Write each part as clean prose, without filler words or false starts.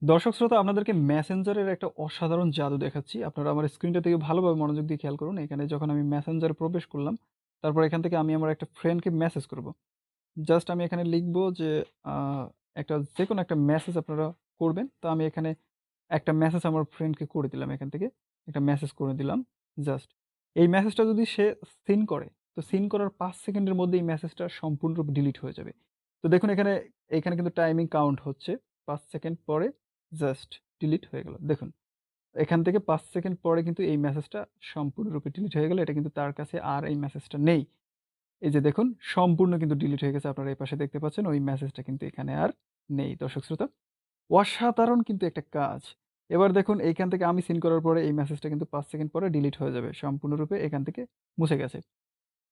দর্শক শ্রোতা আপনাদেরকে মেসেঞ্জারের একটা অসাধারণ জাদু দেখাচ্ছি। আপনারা আমার স্ক্রিনটা থেকে ভালোভাবে মনোযোগ দিয়ে খেয়াল করুন। এখানে যখন আমি মেসেঞ্জারে প্রবেশ করলাম, তারপর এখান থেকে আমি আমার একটা ফ্রেন্ডকে মেসেজ করব। জাস্ট আমি এখানে লিখব যে আ যেকোনো একটা মেসেজ আপনারা করবেন। তো আমি এখানে একটা মেসেজ আমার ফ্রেন্ডকে করে দিলাম এখান থেকে। একটা মেসেজ করে দিলাম জাস্ট। এই মেসেজটা যদি সে সিন করে, তো সিন করার ৫ সেকেন্ডের মধ্যে এই মেসেজটা সম্পূর্ণরূপে ডিলিট হয়ে যাবে। তো দেখুন এখানে কিন্তু টাইমিং কাউন্ট হচ্ছে। ৫ সেকেন্ড পরে জাস্ট ডিলিট হয়ে গেল। দেখুন, এখান থেকে ৫ সেকেন্ড পরে কিন্তু এই মেসেজটা সম্পূর্ণরূপে ডিলিট হয়ে গেল। এটা কিন্তু তার কাছে আর এই মেসেজটা নেই। এই যে দেখুন সম্পূর্ণ কিন্তু ডিলিট হয়ে গেছে। আপনারা এই পাশে দেখতে পাচ্ছেন ওই মেসেজটা কিন্তু এখানে আর নেই দর্শক শ্রোতা। অসাধারণ কিন্তু একটা কাজ। এবার দেখুন এইখান থেকে আমি সিন করার পরে এই মেসেজটা কিন্তু ৫ সেকেন্ড পরে ডিলিট হয়ে যাবে। সম্পূর্ণরূপে এখান থেকে মুছে গেছে।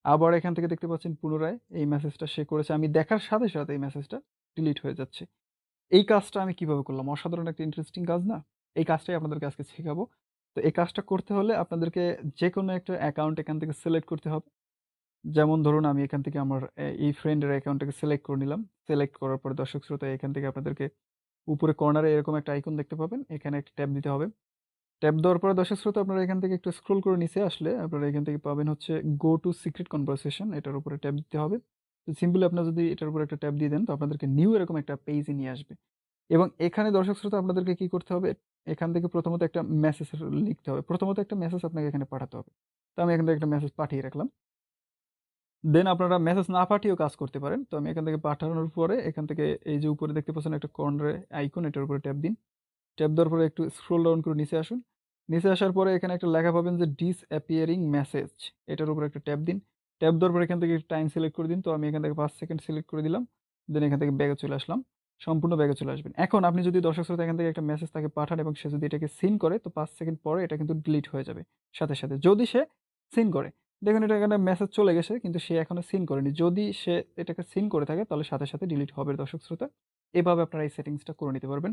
আবার এখান থেকে দেখতে পাচ্ছেন পুনরায় এই মেসেজটা সে করেছে। আমি দেখার সাথে, সাথে এই মেসেজটা ডিলিট হয়ে যাচ্ছে। এই কাজটা আমি কিভাবে করলাম? অসাধারণ একটা ইন্টারেস্টিং কাজ না? এই কাজটাই আপনাদেরকে আজকে শেখাবো। তো এই কাজটা করতে হলে আপনাদেরকে যেকোনো একটা অ্যাকাউন্ট এখান থেকে সিলেক্ট করতে হবে। যেমন ধরুন আমি এখান থেকে আমার এই ফ্রেন্ডের অ্যাকাউন্টটাকে সিলেক্ট করে নিলাম। সিলেক্ট করার পরে দর্শক শ্রোতা এখান থেকে আপনাদেরকে উপরে কর্নারে এরকম একটা আইকন দেখতে পাবেন। এখানে একটা ট্যাব দিতে হবে। ট্যাব দেওয়ার পরে দর্শক শ্রোতা আপনারা এখান থেকে একটু স্ক্রল করে নিচে আসলে আপনারা এখান থেকে পাবেন হচ্ছে গো টু সিক্রেট কনভারসেশন এটার উপরে ট্যাব দিতে হবে। তো সিম্পলি আপনারা যদি এটার উপরে একটা ট্যাব দিয়ে দেন তো আপনাদেরকে নিউ এরকম একটা পেজে নিয়ে আসবে। এবং এখানে দর্শক শ্রোতা আপনাদেরকে কি করতে হবে? এখান থেকে প্রথমত একটা মেসেজ লিখতে হবে। প্রথমত একটা মেসেজ আপনাকে এখানে পাঠাতে হবে। তো আমি এখান থেকে একটা মেসেজ পাঠিয়ে রাখলাম। দেন আপনারা মেসেজ না পাঠিয়েও কাজ করতে পারেন। তো আমি এখান থেকে পাঠানোর পরে এখান থেকে এই যে উপরে দেখতে পাচ্ছেন একটা কর্নারে আইকন এটার উপরে ট্যাপ দিন। ট্যাপ দেওয়ার পরে একটু স্ক্রল ডাউন করে নিচে আসুন। নিচে আসার পরে এখানে একটা লেখা পাবেন যে ডিসঅ্যাপিয়ারিং মেসেজ এটার উপরে একটা ট্যাপ দিন। ট্যাপ দেওয়ার পরে এখান থেকে টাইম সিলেক্ট করে দিন। তো আমি এখান থেকে ৫ সেকেন্ড সিলেক্ট করে দিলাম। দেন এখান থেকে ব্যাকে চলে আসলাম। সম্পূর্ণ ব্যাকে চলে আসবেন। এখন আপনি যদি দর্শক শ্রোতা এখান থেকে একটা মেসেজ তাকে পাঠান এবং সে যদি এটাকে সিন করে তো ৫ সেকেন্ড পরে এটা কিন্তু ডিলিট হয়ে যাবে সাথে, সাথে। যদি সে সিন করে। দেখুন এটা এখানে মেসেজ চলে গেছে কিন্তু সে এখনো সিন করেনি। যদি সে এটাকে সিন করে থাকে তাহলে সাথে, সাথে ডিলিট হবে দর্শক শ্রোতা। এভাবে আপনারা এই সেটিংসটা করে নিতে পারবেন।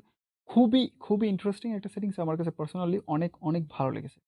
খুবই, খুবই ইন্টারেস্টিং একটা সেটিংস আমার কাছে পার্সোনালি অনেক, অনেক ভালো লেগেছে।